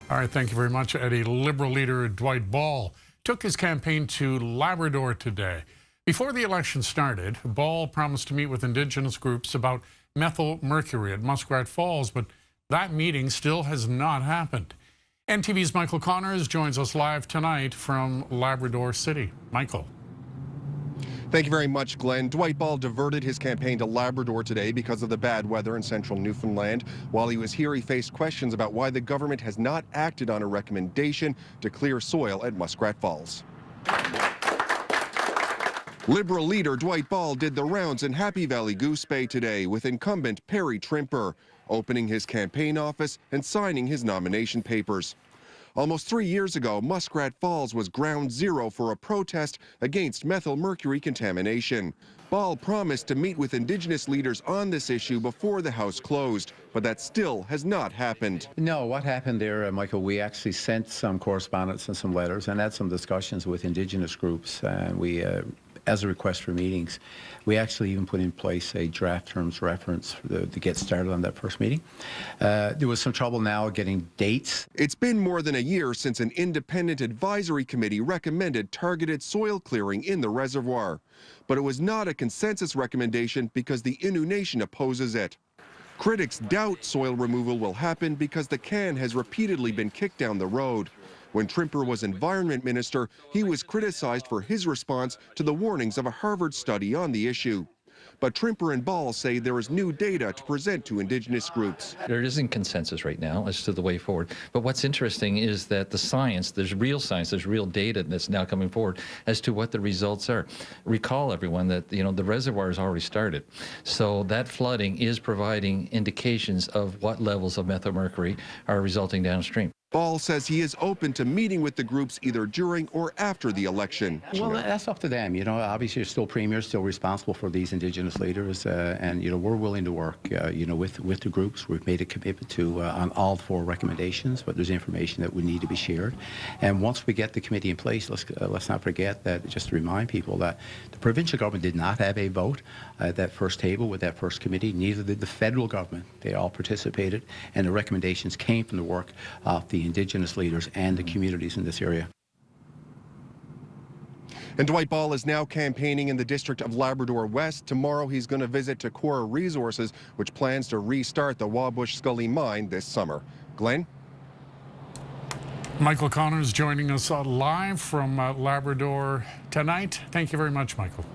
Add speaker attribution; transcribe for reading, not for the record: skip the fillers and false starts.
Speaker 1: All right, thank you very much, Eddie. Liberal leader Dwight Ball took his campaign to Labrador today. Before the election started, Ball promised to meet with indigenous groups about methylmercury at Muskrat Falls, but that meeting still has not happened. NTV's Michael Connors joins us live tonight from Labrador City. Michael.
Speaker 2: Thank you very much, Glenn. Dwight Ball diverted his campaign to Labrador today because of the bad weather in central Newfoundland. While he was here, he faced questions about why the government has not acted on a recommendation to clear soil at Muskrat Falls. Liberal leader Dwight Ball did the rounds in Happy Valley Goose Bay today with incumbent Perry Trimper, opening his campaign office and signing his nomination papers. Almost 3 years ago, Muskrat Falls was ground zero for a protest against methylmercury contamination. Ball promised to meet with indigenous leaders on this issue before the House closed, but that still has not happened.
Speaker 3: No, what happened there, Michael, we actually sent some correspondence and some letters and had some discussions with indigenous groups. As a request for meetings, we actually even put in place a draft terms reference to get started on that first meeting. There was some trouble now getting dates.
Speaker 2: It's been more than a year since an independent advisory committee recommended targeted soil clearing in the reservoir. But it was not a consensus recommendation because the Innu Nation opposes it. Critics doubt soil removal will happen because the can has repeatedly been kicked down the road. When Trimper was Environment Minister, he was criticized for his response to the warnings of a Harvard study on the issue. But Trimper and Ball say there is new data to present to indigenous groups.
Speaker 4: There isn't consensus right now as to the way forward. But what's interesting is that the science, there's real data that's now coming forward as to what the results are. Recall, everyone, that the reservoir has already started. So that flooding is providing indications of what levels of methylmercury are resulting downstream.
Speaker 2: Ball says he is open to meeting with the groups either during or after the election.
Speaker 3: Well, that's up to them. Obviously, you're still premier, still responsible for these indigenous leaders, and we're willing to work, with the groups. We've made a commitment to on all 4 recommendations, but there's information that would need to be shared. And once we get the committee in place, let's not forget that, just to remind people that the provincial government did not have a vote at that first table with that first committee. Neither did the federal government. They all participated, and the recommendations came from the work of the indigenous leaders and the communities in this area.
Speaker 2: And Dwight Ball is now campaigning in the district of Labrador West. Tomorrow he's going to visit Takora Resources, which plans to restart the Wabush Scully mine this summer. Glenn?
Speaker 1: Michael Connors joining us live from Labrador tonight. Thank you very much, Michael.